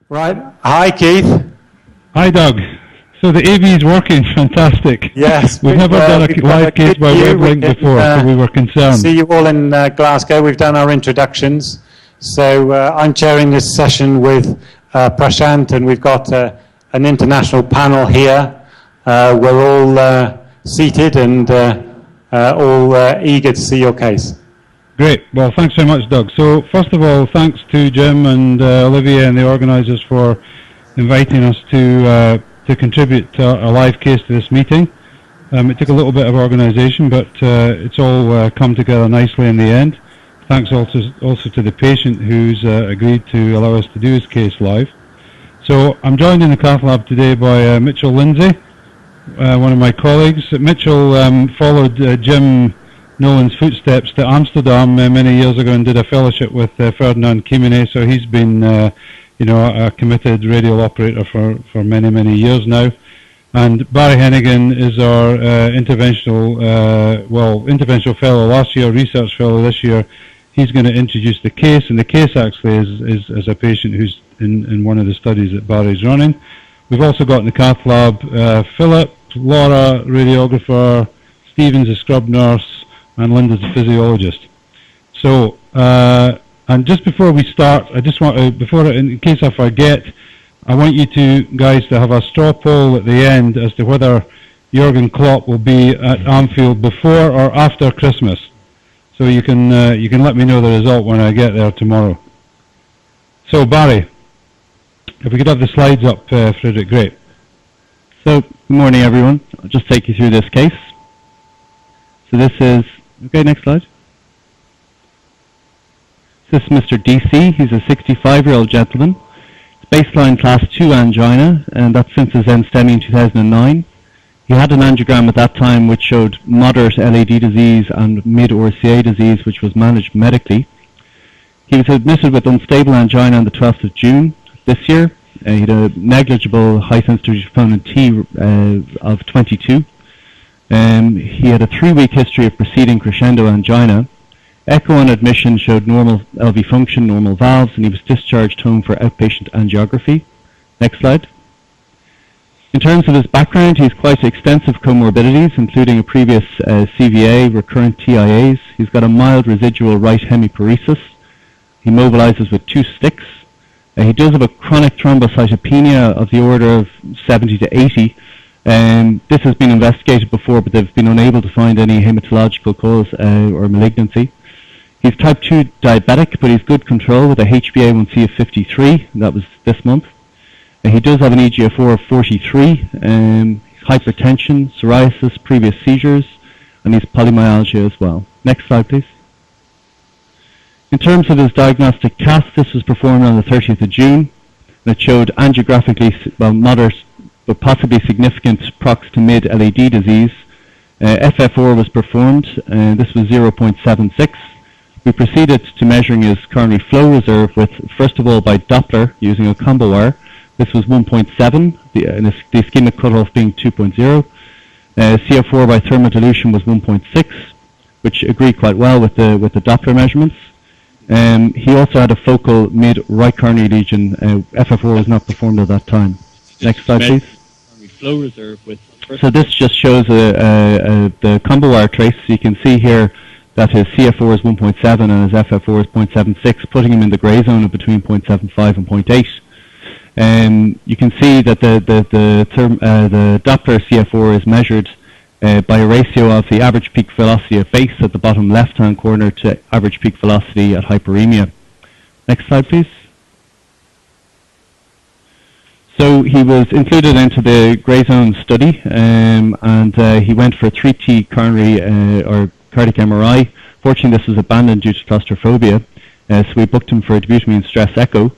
Right. Hi, Keith. Hi, Doug. So the AV is working, fantastic. Yes. We've never done a live case by web link before, so we were concerned. See you all in Glasgow. We've done our introductions. So I'm chairing this session with Prashant, and we've got an international panel here. We're all seated and all eager to see your case. Great. Well, thanks very much, Doug. So first of all, thanks to Jim and Olivia and the organisers for inviting us to contribute a live case to this meeting. It took a little bit of organisation, but it's all come together nicely in the end. Thanks also to the patient who's agreed to allow us to do his case live. So I'm joined in the cath lab today by Mitchell Lindsay, one of my colleagues. Mitchell followed Jim Nolan's footsteps to Amsterdam many years ago and did a fellowship with Ferdinand Kimene, so he's been a committed radial operator for many years now. And Barry Hennigan is our interventional fellow last year, research fellow this year. He's going to introduce the case, and the case actually is a patient who's in one of the studies that Barry's running. We've also got in the cath lab Philip, Laura, radiographer, Stephen's a scrub nurse, and Linda's a physiologist. So, and just before we start, I just want to, in case I forget, I want you guys to have a straw poll at the end as to whether Jurgen Klopp will be at Anfield before or after Christmas. So you can let me know the result when I get there tomorrow. So Barry, if we could have the slides up, Frederick, great. So, good morning everyone. I'll just take you through this case. So this is, okay, next slide. This is Mr. DC. He's a 65-year-old gentleman. It's baseline class 2 angina, and that's since his end-STEMI in 2009. He had an angiogram at that time which showed moderate LAD disease and mid-RCA disease, which was managed medically. He was admitted with unstable angina on the 12th of June this year. He had a negligible high-sensitivity troponin T of 22. He had a 3-week history of preceding crescendo angina. Echo on admission showed normal LV function, normal valves, and he was discharged home for outpatient angiography. Next slide. In terms of his background, he's quite extensive comorbidities, including a previous CVA, recurrent TIAs. He's got a mild residual right hemiparesis. He mobilizes with 2 sticks. He does have a chronic thrombocytopenia of the order of 70 to 80. This has been investigated before, but they've been unable to find any hematological cause or malignancy. He's type 2 diabetic, but he's good control with a HbA1c of 53. That was this month. He does have an eGFR of 43, hypertension, psoriasis, previous seizures, and he's polymyalgia as well. Next slide, please. In terms of his diagnostic cath, this was performed on the 30th of June, and it showed angiographically moderate but possibly significant prox to mid LAD disease. FF4 was performed, and this was 0.76. We proceeded to measuring his coronary flow reserve with, first of all, by Doppler using a combo wire. This was 1.7, the ischemic cutoff being 2.0. CF4 by thermodilution was 1.6, which agreed quite well with the Doppler measurements. He also had a focal mid-right coronary lesion. FF4 was not performed at that time. Next slide, please. Flow reserve with so this just shows the combo wire trace. So you can see here that his CF4 is 1.7 and his FF4 is 0.76, putting him in the grey zone of between 0.75 and 0.8. You can see that the Doppler CF4 is measured by a ratio of the average peak velocity at base at the bottom left-hand corner to average peak velocity at hyperemia. Next slide, please. So he was included into the grey zone study, and he went for a 3T coronary or cardiac MRI. Fortunately, this was abandoned due to claustrophobia, so we booked him for a dobutamine stress echo.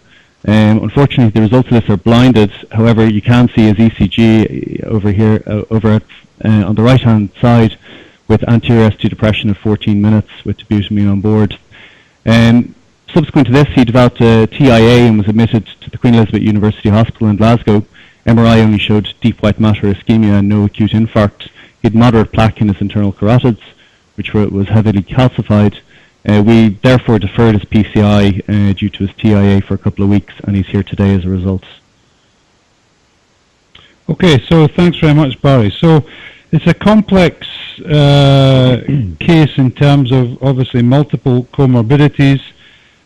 Unfortunately, the results of this are blinded. However, you can see his ECG over here, on the right-hand side, with anterior ST depression of 14 minutes with dobutamine on board. Subsequent to this, he developed a TIA and was admitted to the Queen Elizabeth University Hospital in Glasgow. MRI only showed deep white matter ischemia and no acute infarct. He had moderate plaque in his internal carotids, which was heavily calcified. We therefore deferred his PCI due to his TIA for a couple of weeks, and he's here today as a result. Okay, so thanks very much, Barry. So it's a complex case in terms of obviously multiple comorbidities.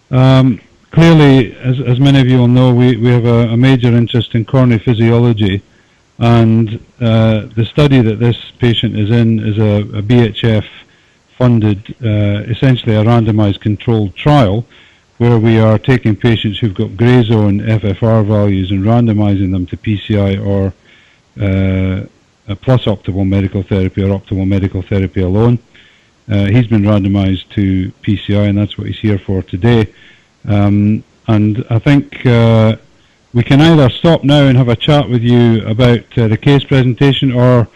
Clearly, as many of you will know, we have a major interest in coronary physiology, and the study that this patient is in is a BHF-funded, essentially a randomized controlled trial, where we are taking patients who've got grey zone FFR values and randomizing them to PCI or plus optimal medical therapy or optimal medical therapy alone. He's been randomized to PCI, and that's what he's here for today. And I think we can either stop now and have a chat with you about the case presentation, or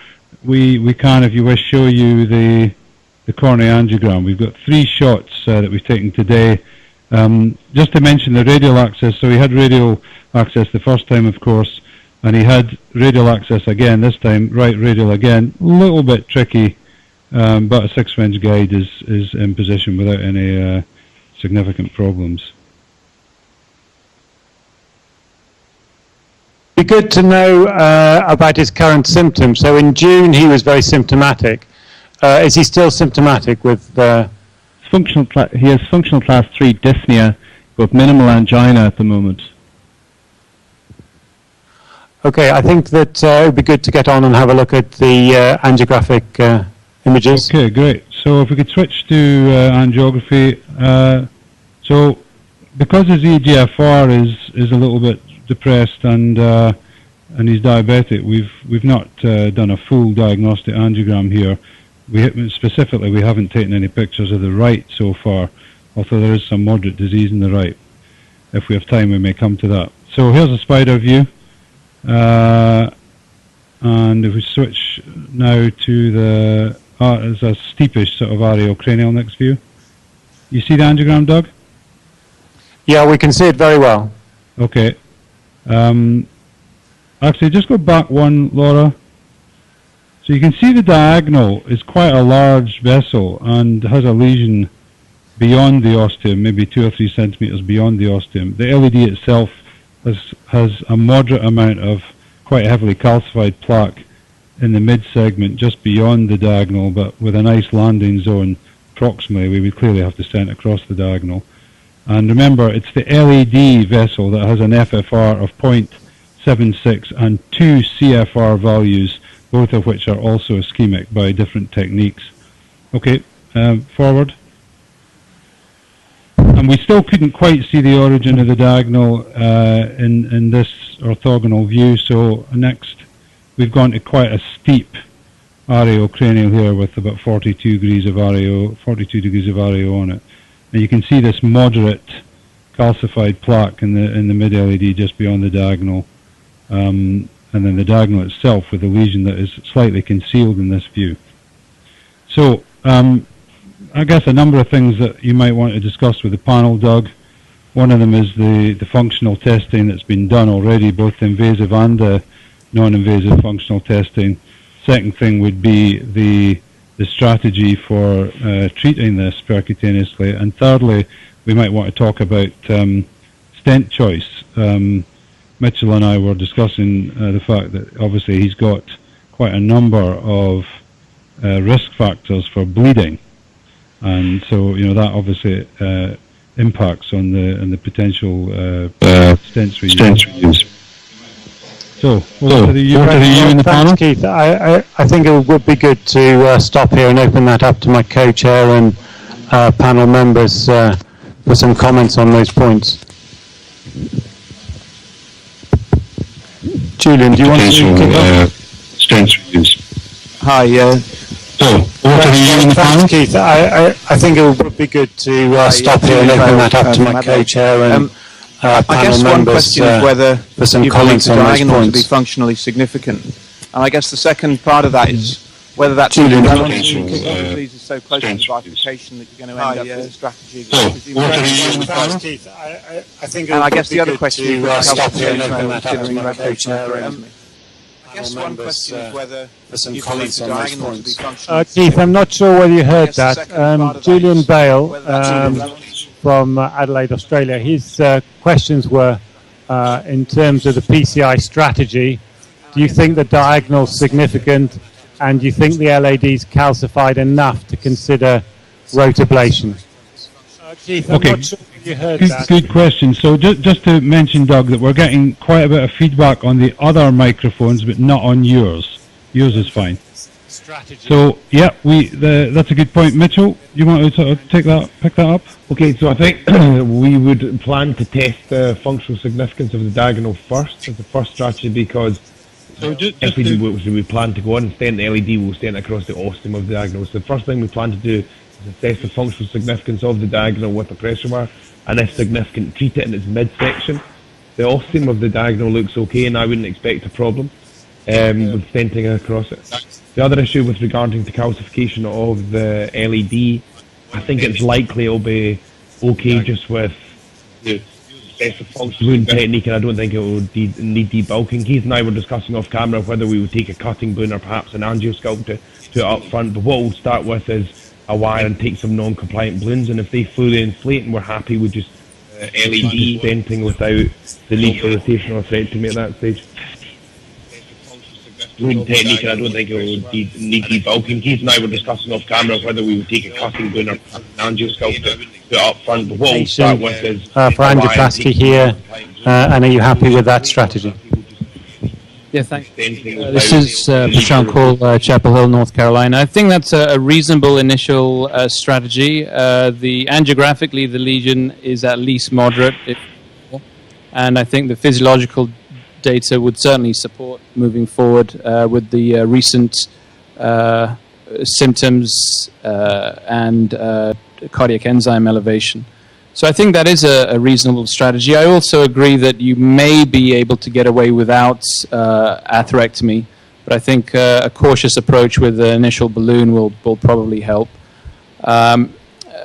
we can, if you wish, show you the coronary angiogram. We've got 3 shots that we've taken today. Just to mention the radial access, so he had radial access the first time, of course, and he had radial access again this time, right radial again, a little bit tricky, but a 6-French guide is in position without any significant problems. Be good to know about his current symptoms. So in June he was very symptomatic. Is he still symptomatic with? He has functional class 3 dyspnea with minimal angina at the moment. Okay, I think that it would be good to get on and have a look at the angiographic images. Okay, great. So if we could switch to angiography. So because his EGFR is a little bit depressed and he's diabetic, we've not done a full diagnostic angiogram here. Specifically, we haven't taken any pictures of the right so far, although there is some moderate disease in the right. If we have time, we may come to that. So here's a spider view. And if we switch now to there's a steepish sort of areocranial next view. You see the angiogram, Doug? Yeah, we can see it very well. Okay. Actually, just go back one, Laura. So you can see the diagonal is quite a large vessel and has a lesion beyond the ostium, maybe 2 or 3 centimeters beyond the ostium. The LED itself has a moderate amount of quite heavily calcified plaque in the mid-segment just beyond the diagonal, but with a nice landing zone proximally. We would clearly have to stent across the diagonal. And remember, it's the LED vessel that has an FFR of 0.76 and 2 CFR values, both of which are also ischemic by different techniques. Okay, forward. And we still couldn't quite see the origin of the diagonal in this orthogonal view, so next we've gone to quite a steep areocranial here with about 42 degrees of areo on it. And you can see this moderate calcified plaque in the mid-LED just beyond the diagonal, and then the diagonal itself with a lesion that is slightly concealed in this view. So I guess a number of things that you might want to discuss with the panel, Doug. One of them is the functional testing that's been done already, both invasive and non-invasive functional testing. Second thing would be the strategy for treating this percutaneously. And thirdly, we might want to talk about stent choice. Mitchell and I were discussing the fact that obviously he's got quite a number of risk factors for bleeding. And so, that obviously impacts on the potential stents we use. So, what are you in the panel? Keith. I think it would be good to stop here and open that up to my co-chair and panel members for some comments on those points. Julian, do you want to kick off? Stents we use. Hi, Thanks, Keith. I think it would be good to stop here and open that up to my co-chair and I guess one question is whether you believe the diagonal to be functionally significant. And I guess the second part of that is whether that's disease is so close to the bifurcation that you're going to end up with a strategy. And I guess the other question is stop here and open that up to my co-chair. I guess one question is whether you believe the diagonal to be functional. Keith, I'm not sure whether you heard that. Julian Bale from Adelaide, Australia, his questions were in terms of the PCI strategy. Do you think the diagonal is significant, and do you think the LAD is calcified enough to consider rotablation? Keith, I'm not sure if you heard that. Good question. So just to mention, Doug, that we're getting quite a bit of feedback on the other microphones, but not on yours. Yours is fine. Strategy. So, yeah, that's a good point. Mitchell, you want to sort of pick that up? Okay, so I think we would plan to test the functional significance of the diagonal first as the first strategy, because if we do what we plan to go on and stent the LED, we'll stent across the ostium of the diagonal. So the first thing we plan to do is assess the functional significance of the diagonal with the pressure wire, and if significant, treat it in its midsection. The ostium of the diagonal looks okay, and I wouldn't expect a problem with stenting across it. The other issue with regarding to calcification of the LED, I think it's likely it'll be okay just with the balloon technique, and I don't think it will need debulking. Keith and I were discussing off camera whether we would take a cutting balloon or perhaps an angiosculpt to it up front, but what we'll start with is a wire and take some non-compliant balloons, and if they fully inflate and we're happy with just LED stenting without the need for rotational atherectomy at that stage. Balloon technique, and I don't think it will need debulking. Keith and I were discussing off camera whether we would take a cutting balloon or an angiosculpt to it up front, but what we'll start with is for angioplasty here, and are you happy with that strategy? Yeah, thanks. This is Prashant Kaul, Chapel Hill, North Carolina. I think that's a reasonable initial strategy. Angiographically, the lesion is at least moderate, and I think the physiological data would certainly support moving forward with the recent symptoms and cardiac enzyme elevation. So I think that is a reasonable strategy. I also agree that you may be able to get away without atherectomy, but I think a cautious approach with the initial balloon will probably help.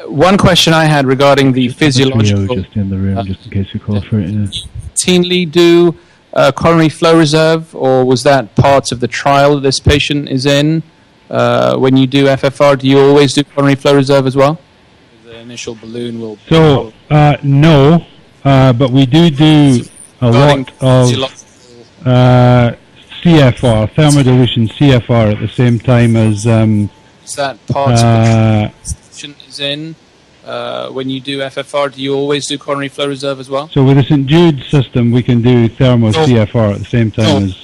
One question I had regarding the physiological... Just in the room, just in case we call for it. Routinely do coronary flow reserve, or was that part of the trial that this patient is in? When you do FFR, do you always do coronary flow reserve as well? The initial balloon will... So, no, but we do a lot of CFR, thermodilution CFR at the same time as... is that part of the patient is in? When you do FFR, do you always do coronary flow reserve as well? So with the St. Jude system, we can do thermo CFR at the same time as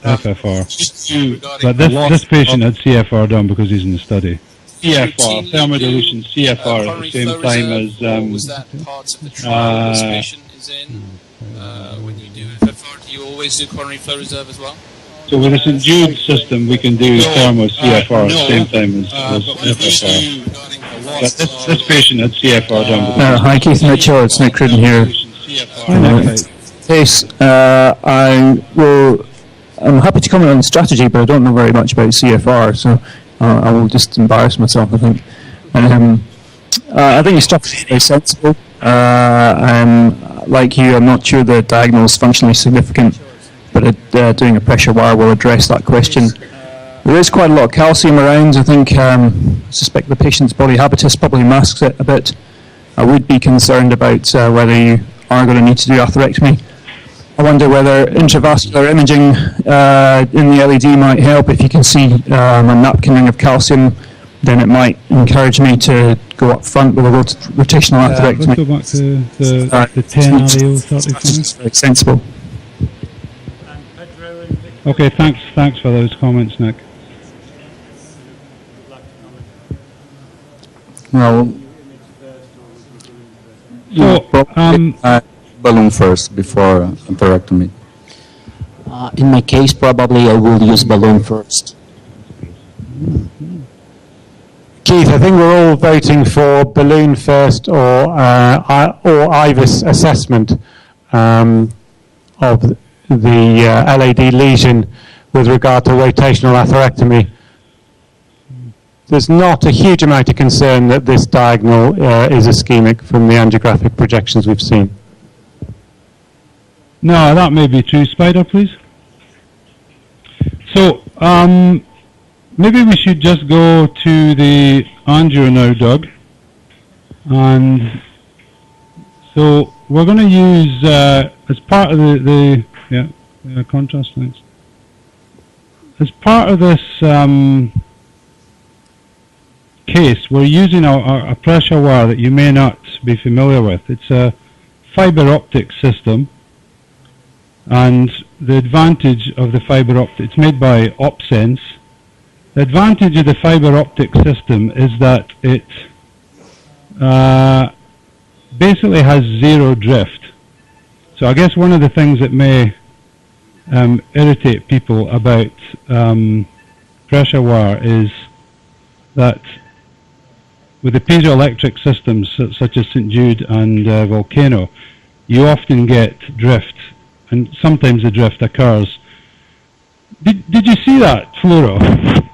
FFR. But this patient had CFR done because he's in the study. CFR, thermodilution CFR at the same time as... was that part of the trial this patient is in? When you do FFR, do you always do coronary flow reserve as well? So with the St. Jude system, we can do thermo CFR at the same time as FFR. But this patient had CFR done. Hi, Keith Mitchell. It's Nick Cruden here. Case, I'm happy to comment on the strategy, but I don't know very much about CFR, so I will just embarrass myself, I think. I think your strategy is very sensible. Like you, I'm not sure the diagonal is functionally significant, but doing a pressure wire will address that question. There is quite a lot of calcium around. I think, I suspect the patient's body habitus probably masks it a bit. I would be concerned about whether you are going to need to do atherectomy. I wonder whether intravascular imaging in the LED might help. If you can see a napkinning of calcium, then it might encourage me to go up front with a rotational atherectomy. Let's go back to the 10 RAO 35. Very sensible. Okay, thanks for those comments, Nick. Well, so, balloon first before atherectomy. in my case, probably I will use balloon first. Keith, I think we're all voting for balloon first or IVUS assessment of the LAD lesion with regard to rotational atherectomy. There's not a huge amount of concern that this diagonal is ischemic from the angiographic projections we've seen. No, that may be true. Spider, please. So, maybe we should just go to the angio now, Doug. And so we're going to use, as part of the contrast, thanks. As part of this case, we're using a pressure wire that you may not be familiar with. It's a fiber optic system, and the advantage of the fiber optic, it's made by OpSense. The advantage of the fiber optic system is that it basically has zero drift. So I guess one of the things that may irritate people about pressure wire is that with the piezoelectric systems such as St. Jude and Volcano, you often get drift, and sometimes the drift occurs. Did you see that fluoro?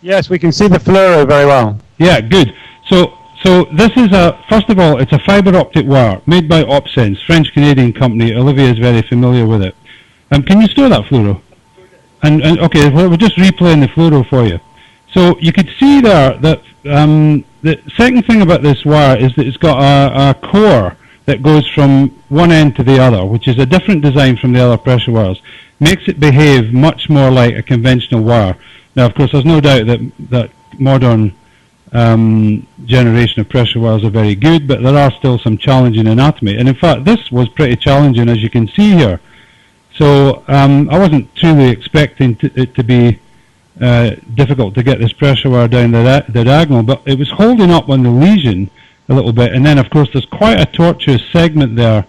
Yes, we can see the fluoro very well. Yeah, good. So this is first of all, it's a fiber optic wire made by OpSense, French-Canadian company. Olivia is very familiar with it. Can you store that fluoro? And okay, we're just replaying the fluoro for you. So you could see there that the second thing about this wire is that it's got a core that goes from one end to the other, which is a different design from the other pressure wires. Makes it behave much more like a conventional wire. Now, of course, there's no doubt that modern generation of pressure wires are very good, but there are still some challenging anatomy. And in fact, this was pretty challenging, as you can see here. So I wasn't truly expecting it to be difficult to get this pressure wire down the diagonal, but it was holding up on the lesion a little bit. And then, of course, there's quite a tortuous segment there,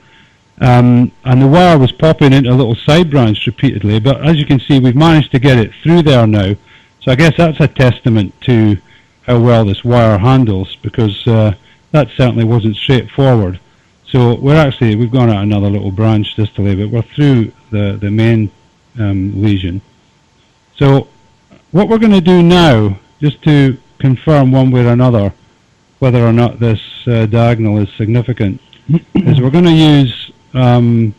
and the wire was popping into a little side branch repeatedly. But as you can see, we've managed to get it through there now. So I guess that's a testament to how well this wire handles, because that certainly wasn't straightforward. So we've gone out another little branch distally, but we're through the main lesion. So what we're going to do now, just to confirm one way or another whether or not this diagonal is significant, is we're going to use IC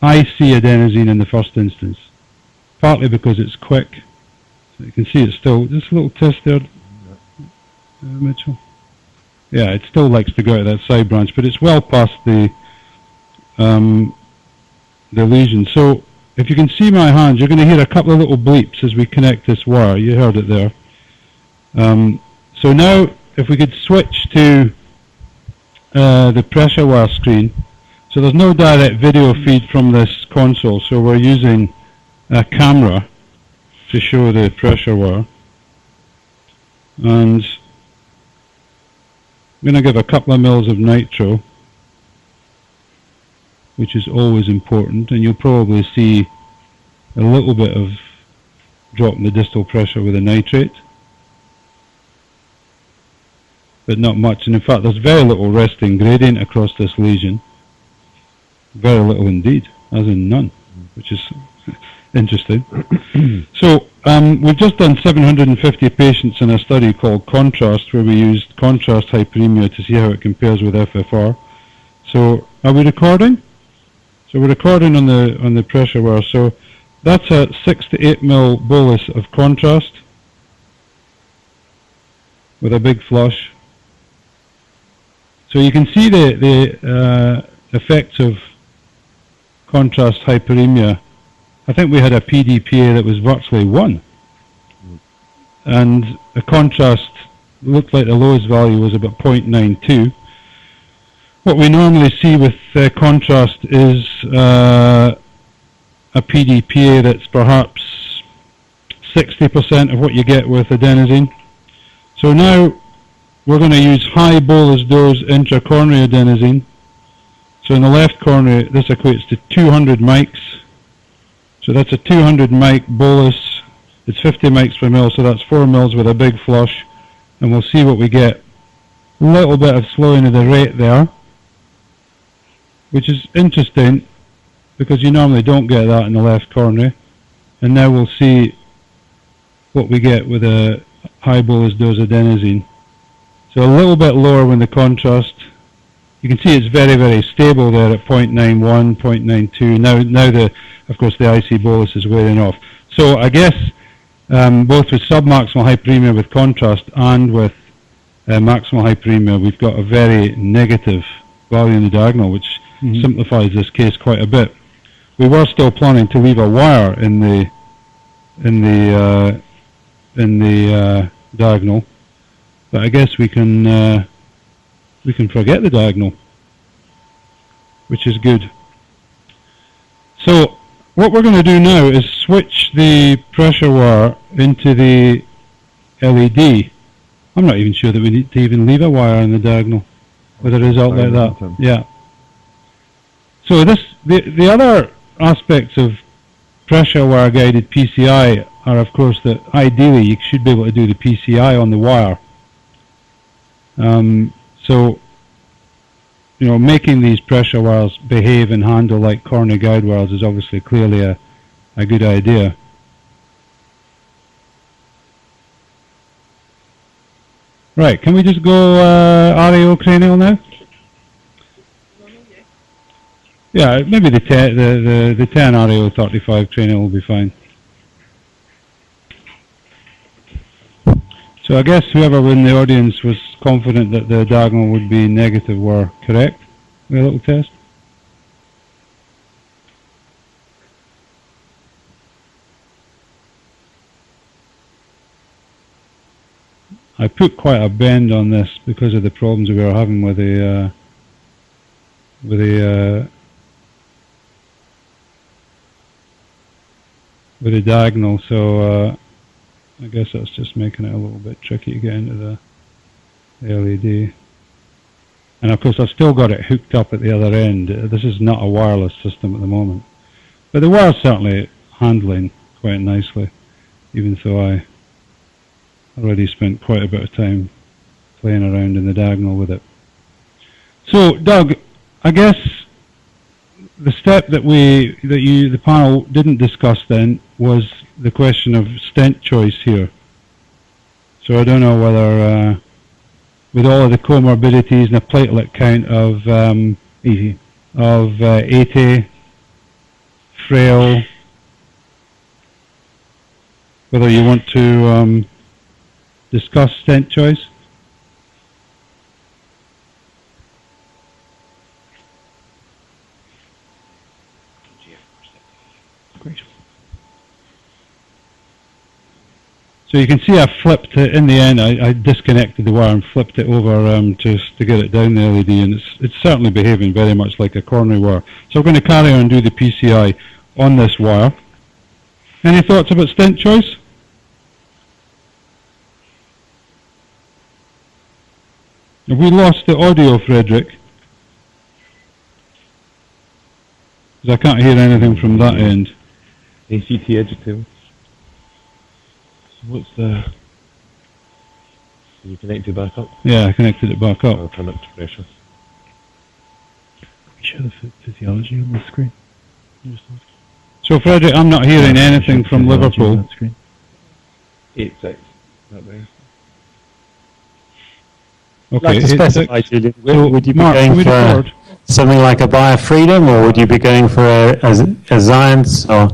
adenosine in the first instance, partly because it's quick. So you can see it's still, just a little test there, Mitchell. Yeah, it still likes to go out that side branch, but it's well past the lesion. So if you can see my hands, you're going to hear a couple of little bleeps as we connect this wire. You heard it there. So now, if we could switch to the pressure wire screen. So there's no direct video feed from this console, so we're using a camera to show the pressure wire. And I'm going to give a couple of mils of nitro, which is always important, and you'll probably see a little bit of drop in the distal pressure with the nitrate, but not much. And in fact, there's very little resting gradient across this lesion. Very little indeed, as in none, which is interesting. So we've just done 750 patients in a study called Contrast, where we used contrast hyperemia to see how it compares with FFR. So are we recording? So we're recording on the pressure wire. So that's a 6 to 8 mil bolus of contrast with a big flush. So you can see the effects of contrast hyperemia. I think we had a PDPA that was virtually 1. And the contrast looked like the lowest value was about 0.92. What we normally see with contrast is a PDPA that's perhaps 60% of what you get with adenosine. So now we're going to use high bolus dose intracoronary adenosine. So in the left coronary, this equates to 200 mics. So that's a 200 mic bolus. It's 50 mics per mil, so that's 4 mils with a big flush. And we'll see what we get. A little bit of slowing of the rate there, which is interesting because you normally don't get that in the left coronary. And now we'll see what we get with a high bolus dose adenosine. So a little bit lower when the contrast. You can see it's very, very stable there at 0.91, 0.92. Now of course, the IC bolus is wearing off. So I guess both with submaximal hyperemia with contrast and with maximal hyperemia, we've got a very negative value in the diagonal, which simplifies this case quite a bit. We were still planning to leave a wire in the diagonal, but I guess we can forget the diagonal, which is good. So what we're going to do now is switch the pressure wire into the LED. I'm not even sure that we need to even leave a wire in the diagonal with a result like that. Yeah. So the other aspects of pressure wire guided PCI are, of course, that ideally you should be able to do the PCI on the wire. So, you know, making these pressure wires behave and handle like corner guide wires is obviously clearly a good idea. Right, can we just go RAO cranial now? Yeah, maybe the 10 RAO 35 cranial will be fine. So I guess whoever in the audience was confident that the diagonal would be negative were correct with a little test. I put quite a bend on this because of the problems we were having with the diagonal, so I guess that's just making it a little bit tricky to get into the LED. And of course I've still got it hooked up at the other end. This is not a wireless system at the moment, but the wire's certainly handling quite nicely, even though I already spent quite a bit of time playing around in the diagonal with it. So Doug, I guess the step that the panel didn't discuss then was the question of stent choice here. So I don't know whether with all of the comorbidities and a platelet count of 80, frail, whether you want to discuss stent choice. Great. So you can see I flipped it in the end. I disconnected the wire and flipped it over just to get it down the LED, and it's certainly behaving very much like a coronary wire. So we're going to carry on and do the PCI on this wire. Any thoughts about stent choice? Have we lost the audio, Frederick? Because I can't hear anything from that end. ACT adjective. What's the... You connected it back up? Yeah, I connected it back up. I'll turn up to pressure. Show the physiology on the screen. So Frederick, I'm not hearing anything from Liverpool. 8-6. That way. Okay. Like to specify, Julian, would you be Mark, going for something like a biofreedom, or would you be going for a Zions? Or?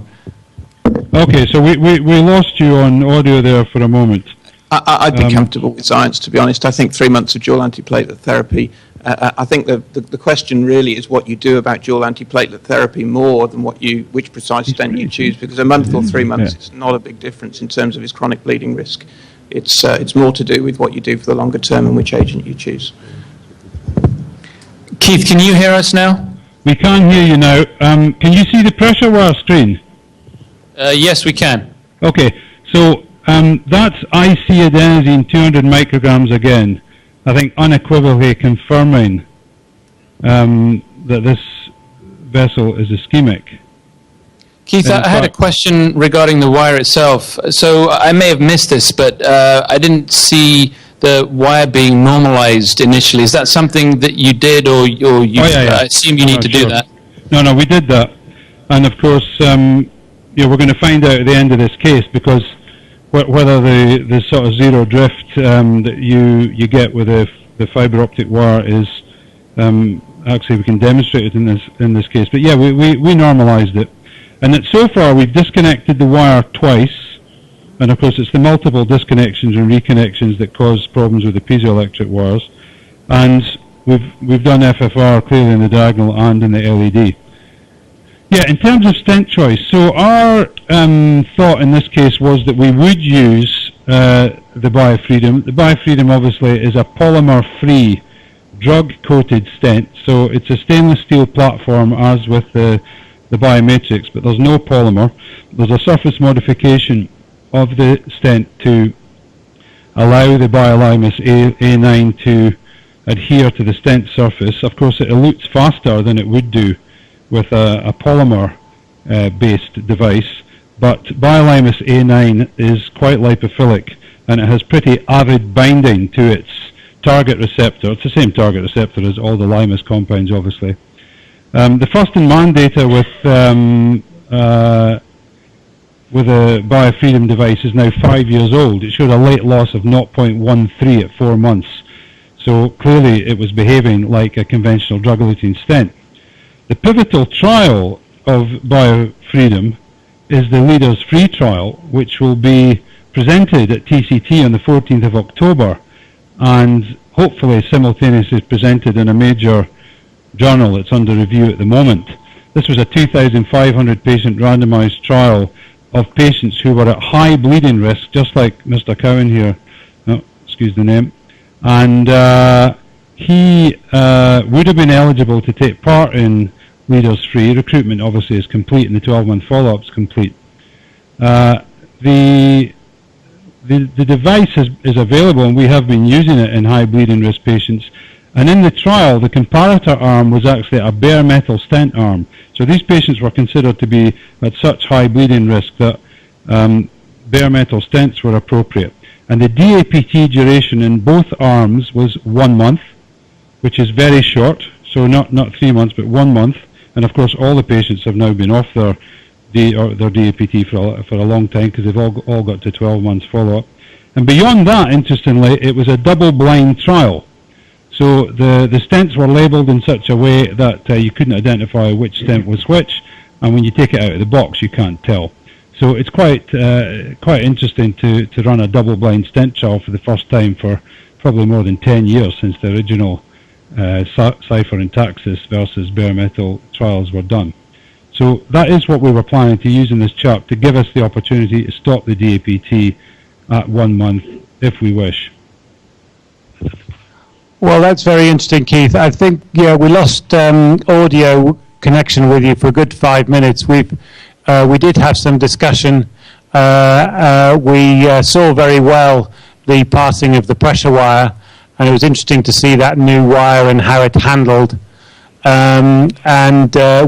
Okay, so we lost you on audio there for a moment. I'd be comfortable with Zions, to be honest. I think 3 months of dual antiplatelet therapy. I think the question really is what you do about dual antiplatelet therapy more than which precise stent you choose, because a month or 3 months is not a big difference in terms of his chronic bleeding risk. It's more to do with what you do for the longer term and which agent you choose. Keith, can you hear us now? We can hear you now. Can you see the pressure wire screen? Yes, we can. Okay, so that's IC adenosine 200 micrograms again. I think unequivocally confirming that this vessel is ischemic. Keith, I had a question regarding the wire itself. So I may have missed this, but I didn't see the wire being normalized initially. Is that something that you did, or you? I assume you need to do that. No, we did that, and of course, we're going to find out at the end of this case, because whether the sort of zero drift that you get with the fiber optic wire is actually we can demonstrate it in this case. But yeah, we normalized it. and that so far we've disconnected the wire twice, and of course it's the multiple disconnections and reconnections that cause problems with the piezoelectric wires, and we've done FFR clearly in the diagonal and in the LED. Yeah, in terms of stent choice, so our thought in this case was that we would use the BioFreedom. The BioFreedom obviously is a polymer-free, drug-coated stent, so it's a stainless steel platform as with the Biomatrix, but there's no polymer. There's a surface modification of the stent to allow the Biolimus A9 to adhere to the stent surface. Of course, it elutes faster than it would do with a polymer-based device, but Biolimus A9 is quite lipophilic, and it has pretty avid binding to its target receptor. It's the same target receptor as all the limus compounds, obviously. The first-in-man data with a BioFreedom device is now 5 years old. It showed a late loss of 0.13 at 4 months. So clearly it was behaving like a conventional drug-eluting stent. The pivotal trial of BioFreedom is the Leaders Free trial, which will be presented at TCT on the 14th of October and hopefully simultaneously presented in a major journal that's under review at the moment. This was a 2,500 patient randomized trial of patients who were at high bleeding risk, just like Mr. Cowan here, excuse the name, and he would have been eligible to take part in Leaders Free. Recruitment obviously is complete and the 12-month follow-up is complete. The device is available, and we have been using it in high bleeding risk patients. And in the trial, the comparator arm was actually a bare metal stent arm. So these patients were considered to be at such high bleeding risk that bare metal stents were appropriate. And the DAPT duration in both arms was 1 month, which is very short. So not 3 months, but 1 month. And of course, all the patients have now been off their DAPT for a long time because they've all got to 12 months follow-up. And beyond that, interestingly, it was a double-blind trial. So the stents were labelled in such a way that you couldn't identify which stent was which, and when you take it out of the box, you can't tell. So it's quite interesting to run a double-blind stent trial for the first time for probably more than 10 years since the original Cypher and Taxis versus bare metal trials were done. So that is what we were planning to use in this chart to give us the opportunity to stop the DAPT at 1 month if we wish. Well, that's very interesting, Keith. I think we lost audio connection with you for a good 5 minutes. We did have some discussion. We saw very well the passing of the pressure wire, and it was interesting to see that new wire and how it handled. And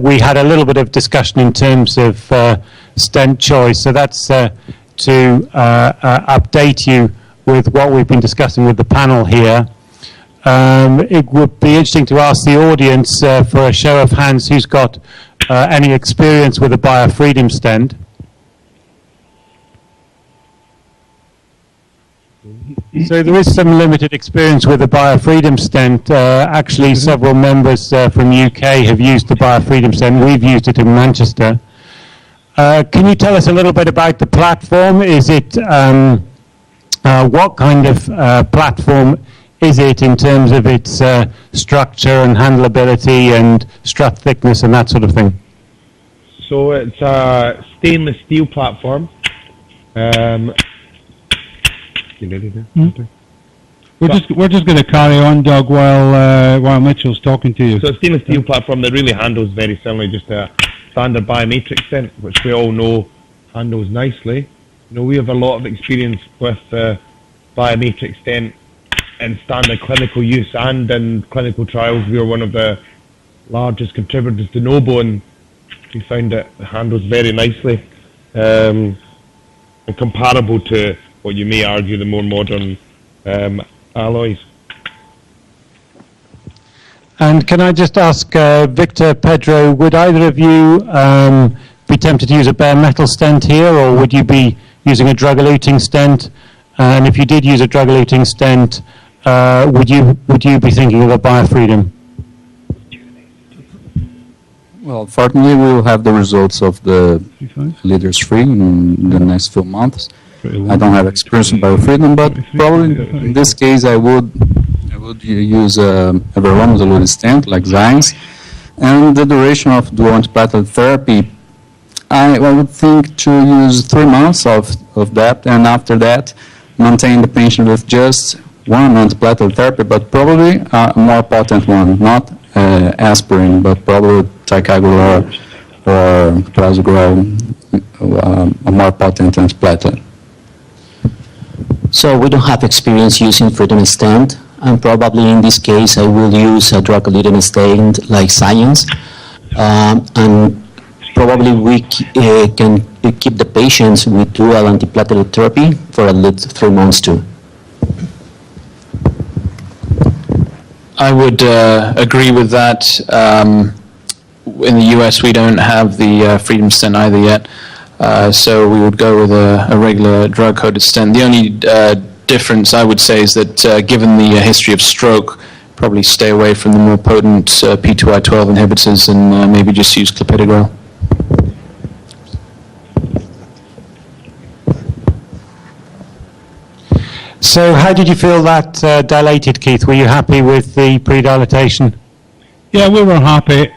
we had a little bit of discussion in terms of stent choice. So that's to update you with what we've been discussing with the panel here. It would be interesting to ask the audience for a show of hands who's got any experience with a BioFreedom stent. So there is some limited experience with the BioFreedom stent. Actually, several members from UK have used the BioFreedom stent. We've used it in Manchester. Can you tell us a little bit about the platform? Is it what kind of platform is it in terms of its structure and handleability and strut thickness and that sort of thing? So it's a stainless steel platform. We're just going to carry on, Doug, while Mitchell's talking to you. So a stainless steel platform that really handles very similarly just a standard Biomatrix stent, which we all know handles nicely. You know, we have a lot of experience with Biomatrix stent in standard clinical use and in clinical trials. We are one of the largest contributors to Nobo, and we found it handles very nicely and comparable to what you may argue the more modern alloys. And can I just ask Victor, Pedro, would either of you be tempted to use a bare metal stent here, or would you be using a drug-eluting stent? And if you did use a drug-eluting stent, would you be thinking of a BioFreedom? Well, fortunately, we will have the results of the Leaders 3 in the next few months. I don't have experience in biofreedom, but probably in this case I would use a everolimus eluted stent like Zines. And the duration of dual antiplatelet therapy, I would think to use 3 months of that, and after that maintain the patient with just one antiplatelet therapy, but probably a more potent one, not aspirin, but probably ticagrelor or prasugrel, a more potent antiplatelet. So we don't have experience using freedom stent, and probably in this case I will use a drug-eluting stent like Science, and probably we can keep the patients with dual antiplatelet therapy for at least 3 months too. I would agree with that. In the US, we don't have the freedom stent either yet, so we would go with a regular drug-coated stent. The only difference, I would say, is that given the history of stroke, probably stay away from the more potent P2Y12 inhibitors and maybe just use clopidogrel. So how did you feel that dilated, Keith? Were you happy with the pre-dilatation? Yeah, we were happy.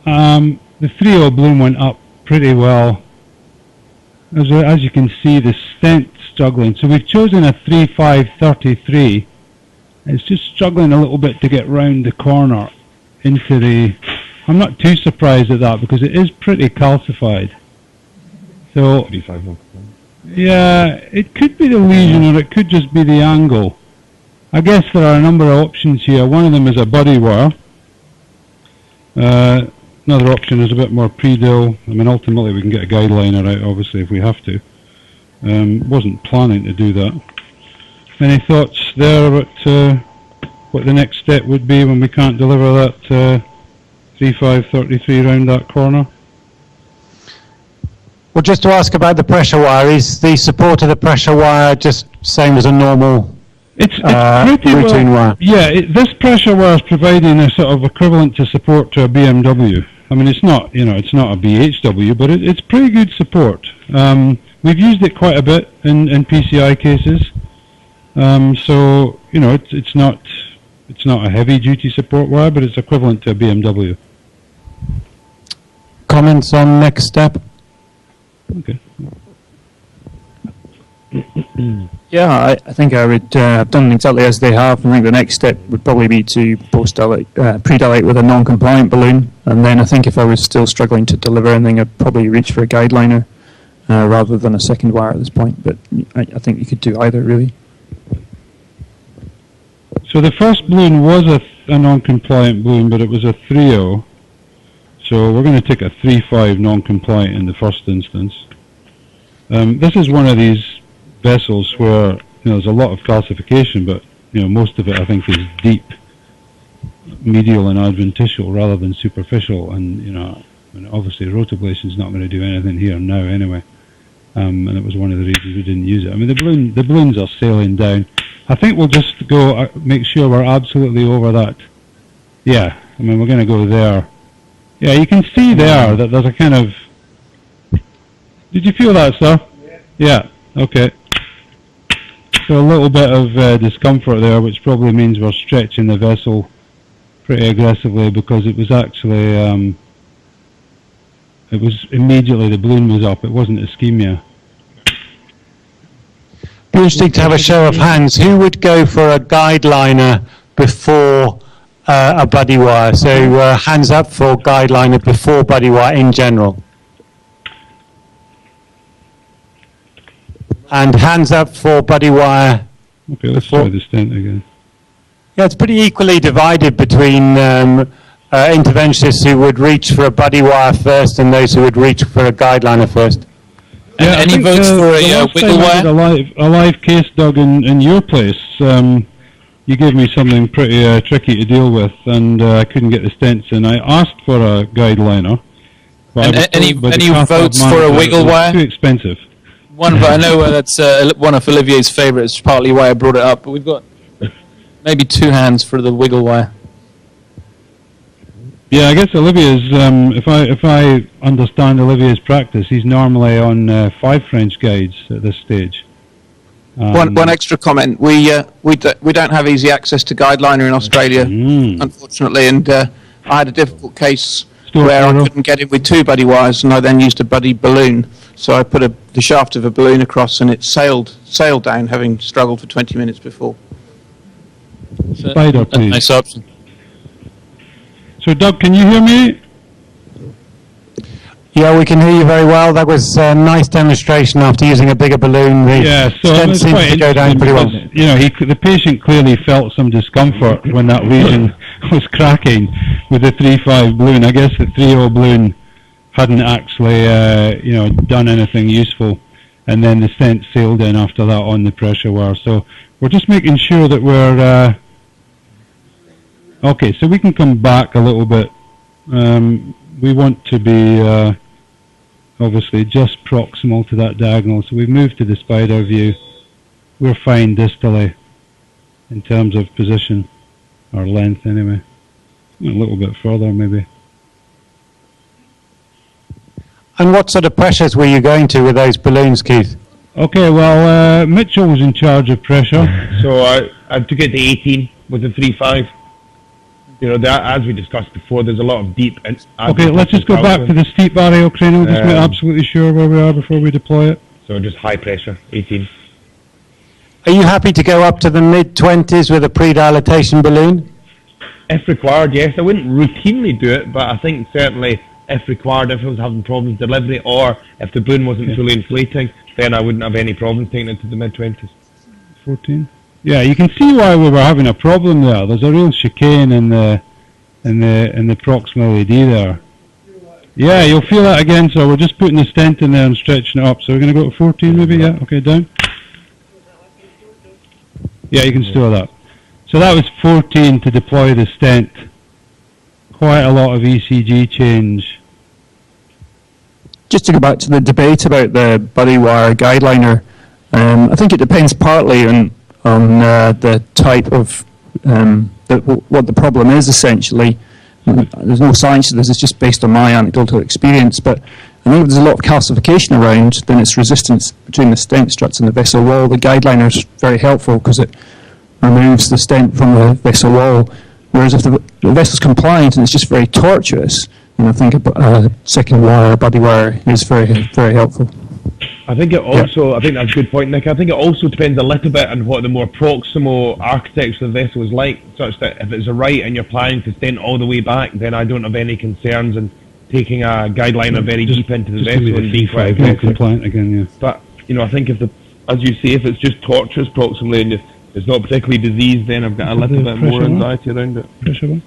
The 3.0 balloon went up pretty well. As you can see, the stent struggling. So we've chosen a 3.533. It's just struggling a little bit to get round the corner into the... I'm not too surprised at that because it is pretty calcified. So... yeah, it could be the lesion or it could just be the angle. I guess there are a number of options here. One of them is a buddy wire. Another option is a bit more pre-dill. I mean, ultimately we can get a guideliner out, obviously, if we have to. Wasn't planning to do that. Any thoughts there about what the next step would be when we can't deliver that 3.533 round that corner? Well, just to ask about the pressure wire, is the support of the pressure wire just same as a normal it's pretty routine wire? Yeah, this pressure wire is providing a sort of equivalent to support to a BMW. I mean, it's not, it's not a BHW, but it's pretty good support. We've used it quite a bit in PCI cases, so it's not a heavy duty support wire, but it's equivalent to a BMW. Comments on next step? Okay. Yeah, I think I would have done exactly as they have. I think the next step would probably be to pre-dilate with a non-compliant balloon, and then I think if I was still struggling to deliver anything, I'd probably reach for a guideliner rather than a second wire at this point. But I think you could do either, really. So the first balloon was a non-compliant balloon, but it was a 3.0. So we're going to take a 3.5 non-compliant in the first instance. This is one of these vessels where there's a lot of calcification, but most of it I think is deep, medial and adventitial rather than superficial. And obviously rotablation is not going to do anything here now anyway. And it was one of the reasons we didn't use it. I mean, the balloons are sailing down. I think we'll just go make sure we're absolutely over that. Yeah, I mean we're going to go there. Yeah, you can see there that there's a kind of... Did you feel that, sir? Yeah, okay. So a little bit of discomfort there, which probably means we're stretching the vessel pretty aggressively because it was actually... it was immediately the balloon was up. It wasn't ischemia. Be interesting to have a show of hands. Who would go for a guideliner before a buddy wire? So hands up for guideliner before buddy wire in general. And hands up for buddy wire. Okay, let's try the stent again. Yeah, it's pretty equally divided between interventionists who would reach for a buddy wire first and those who would reach for a guideliner first. Yeah, any votes for a wiggle wire? A live case, Doug, in your place. You gave me something pretty tricky to deal with, and I couldn't get the stents in. I asked for a guideliner. Any votes for a wiggle wire? Too expensive. One, but I know that's one of Olivier's favourites, partly why I brought it up. But we've got maybe 2 hands for the wiggle wire. Yeah, I guess Olivier's, if I understand Olivier's practice, he's normally on 5 French guides at this stage. One extra comment: we don't have easy access to GuideLiner in Australia, unfortunately, and I had a difficult case where I couldn't get in with 2 buddy wires, and I then used a buddy balloon. So I put the shaft of a balloon across, and it sailed down, having struggled for 20 minutes before. Spider, please. Nice option. So, Doug, can you hear me? Yeah, we can hear you very well. That was a nice demonstration after using a bigger balloon. The stent seems to go down pretty well. You know, the patient clearly felt some discomfort when that lesion was cracking with the 3.5 balloon. I guess the 3.0 balloon hadn't actually, done anything useful, and then the stent sailed in after that on the pressure wire. So we're just making sure that we're okay. So we can come back a little bit. We want to be obviously just proximal to that diagonal. So we've moved to the spider view. We're fine distally in terms of position or length anyway. A little bit further maybe. And what sort of pressures were you going to with those balloons, Keith? Okay, well, Mitchell was in charge of pressure. So I took it to 18 with the 3.5. You know, as we discussed before, there's a lot of deep... Okay, let's just go back to the steep variocranial, just make absolutely sure where we are before we deploy it. So just high pressure, 18. Are you happy to go up to the mid-20s with a pre-dilatation balloon? If required, yes. I wouldn't routinely do it, but I think certainly if required, if I was having problems delivery, or if the balloon wasn't fully inflating, then I wouldn't have any problems taking it to the mid-20s. 14. Yeah, you can see why we were having a problem there. There's a real chicane in the proximal LED there. Yeah, you'll feel that again. So we're just putting the stent in there and stretching it up. So we're going to go to 14 maybe. Yeah. Okay, down. Yeah, you can store that. So that was 14 to deploy the stent. Quite a lot of ECG change. Just to go back to the debate about the buddy wire GuideLiner, I think it depends partly on the type of what the problem is essentially. There's no science to this, it's just based on my anecdotal experience, but I think if there's a lot of calcification around, then it's resistance between the stent struts and the vessel wall. The GuideLiner is very helpful because it removes the stent from the vessel wall, whereas if the vessel's compliant and it's just very tortuous, I think a second wire, buddy wire is very, very helpful. I think it also, I think that's a good point, Nick. I think it also depends a little bit on what the more proximal architecture of the vessel is like, such that if it's a right and you're planning to stent all the way back, then I don't have any concerns in taking a GuideLiner very deep into the vessel and being quite aggressive. Compliant again, yeah. But, I think if as you say, if it's just tortuous proximally and it's not particularly diseased, then I've got a little bit more anxiety around it. Pressure one.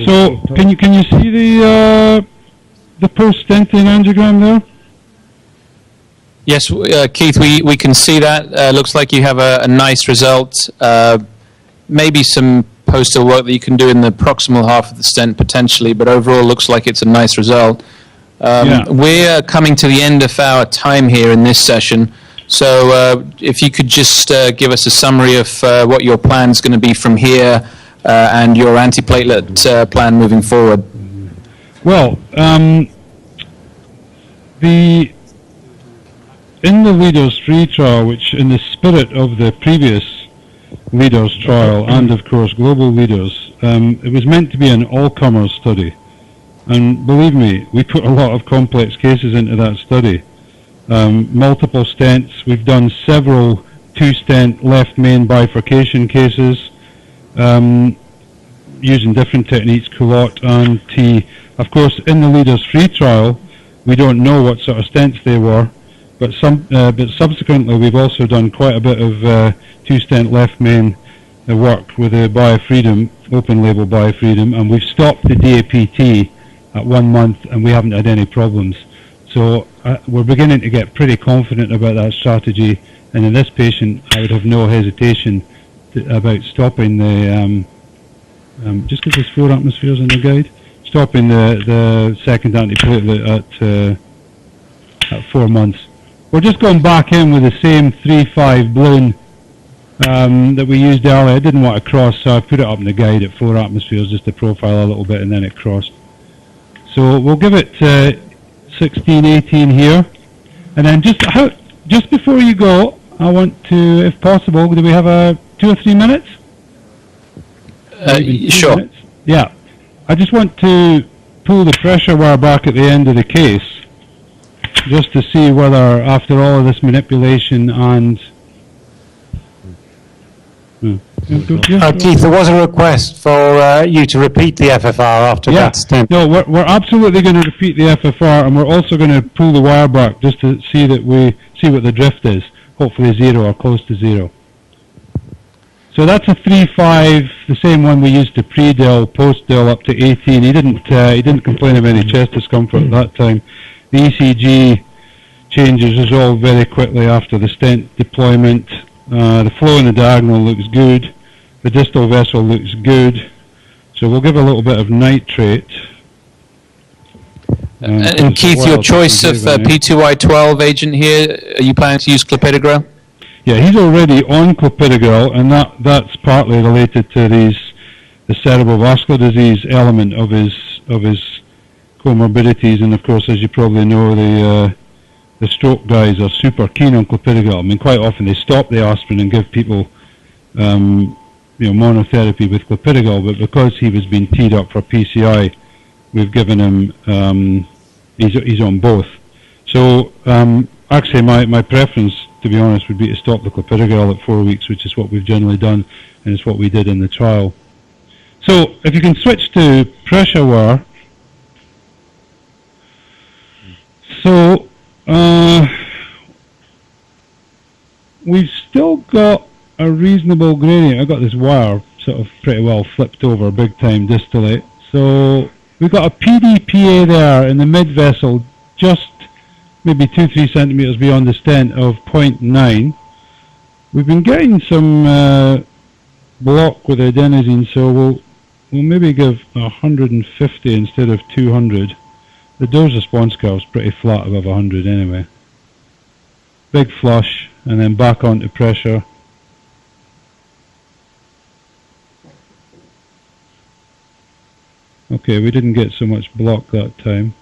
So can you see the post-stenting angiogram there? Yes, Keith, we can see that. Looks like you have a nice result. Maybe some postal work that you can do in the proximal half of the stent potentially, but overall looks like it's a nice result. We're coming to the end of our time here in this session. So if you could just give us a summary of what your plan is going to be from here and your antiplatelet plan moving forward. Well, in the Leaders 3 trial, which in the spirit of the previous Leaders trial and of course Global Leaders, it was meant to be an all-comers study. And believe me, we put a lot of complex cases into that study. Multiple stents, we've done several 2-stent left main bifurcation cases, using different techniques, culotte and T. Of course, in the Leaders 3 trial, we don't know what sort of stents they were, but subsequently we've also done quite a bit of 2-stent left main work with a BioFreedom, open label BioFreedom, and we've stopped the DAPT at 1 month and we haven't had any problems. So we're beginning to get pretty confident about that strategy, and in this patient I would have no hesitation about stopping the, just because there's 4 atmospheres in the guide, stopping the second antiplatelet at 4 months. we're just going back in with the same 3.5 balloon that we used earlier. I didn't want to cross, so I put it up in the guide at 4 atmospheres just to profile a little bit, and then it crossed. So we'll give it 16, 18 here, and then just before you go, I want to, if possible, do we have 2 or 3 minutes? Sure. Minutes? Yeah. I just want to pull the pressure wire back at the end of the case, just to see whether, after all of this manipulation and... Keith, there was a request for you to repeat the FFR after that stent. No, we're absolutely going to repeat the FFR, and we're also going to pull the wire back just to see that we see what the drift is. Hopefully 0 or close to 0. So that's a 3.5, the same one we used to pre-dill, post-dill up to 18. He didn't complain of any chest discomfort at that time. The ECG changes resolved very quickly after the stent deployment. The flow in the diagonal looks good. The distal vessel looks good. So we'll give a little bit of nitrate. And Keith, your choice of P2Y12 agent here, are you planning to use clopidogrel? Yeah, he's already on clopidogrel, and that's partly related to the cerebrovascular disease element of his comorbidities, and of course, as you probably know, the stroke guys are super keen on clopidogrel. I mean, quite often they stop the aspirin and give people monotherapy with clopidogrel, but because he was being teed up for PCI, we've given him he's on both. So actually, my preference, to be honest, would be to stop the clopidogrel at 4 weeks, which is what we've generally done, and it's what we did in the trial. So if you can switch to pressure wire. So we've still got a reasonable gradient. I've got this wire sort of pretty well flipped over big time distally. So we've got a PDPA there in the mid vessel, just maybe 2-3 centimeters beyond the stent of 0.9. We've been getting some block with adenosine, so we'll maybe give 150 instead of 200. The dose response curve is pretty flat above 100 anyway. Big flush, and then back onto pressure. Okay, we didn't get so much block that time.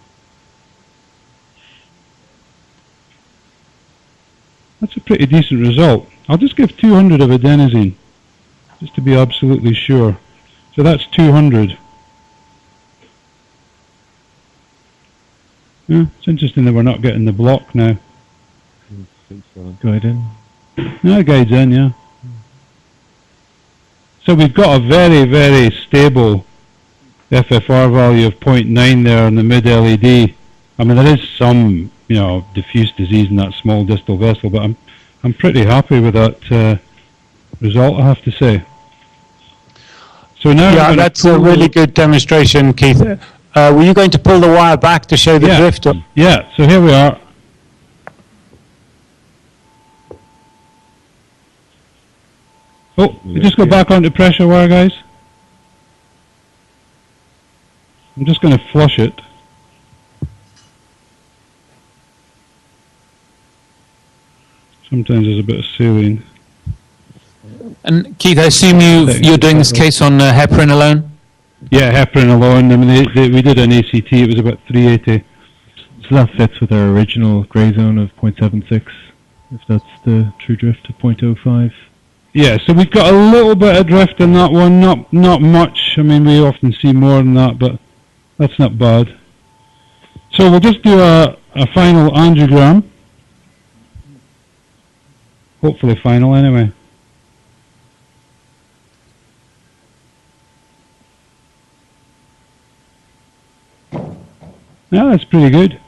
That's a pretty decent result. I'll just give 200 of adenosine, just to be absolutely sure. So that's 200. Yeah, it's interesting that we're not getting the block now. Guide in? No, guide's in, yeah. So we've got a very, very stable FFR value of 0.9 there in the mid-LED. I mean, there is some, diffuse disease in that small distal vessel, but I'm pretty happy with that result, I have to say. So now, yeah, that's a really good demonstration, Keith. Were you going to pull the wire back to show the drift? Yeah, so here we are. Oh, just go back onto pressure wire, guys. I'm just going to flush it. Sometimes there's a bit of saline. And Keith, I assume you're doing this case on heparin alone? Yeah, heparin alone. I mean, we did an ACT. It was about 380. So that fits with our original grey zone of 0.76, if that's the true drift of 0.05. Yeah, so we've got a little bit of drift in that one, not much. I mean, we often see more than that, but that's not bad. So we'll just do a final angiogram. Hopefully final anyway. Yeah, that's pretty good.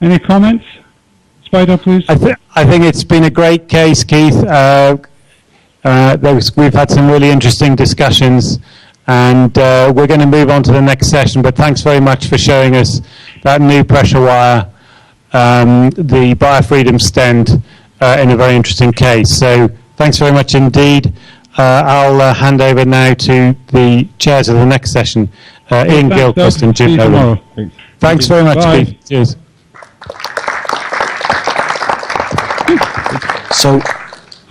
Any comments? Spider, please. I think it's been a great case, Keith. We've had some really interesting discussions, and we're going to move on to the next session, but thanks very much for showing us that new pressure wire, the biofreedom stent, in a very interesting case. So thanks very much indeed. I'll hand over now to the chairs of the next session, Ian Gilchrist and Jim Nolan. Thanks very much, Keith. Cheers. So,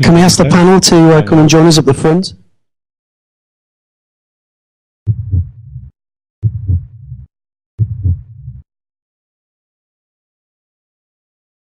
can we ask the panel to come and join us at the front?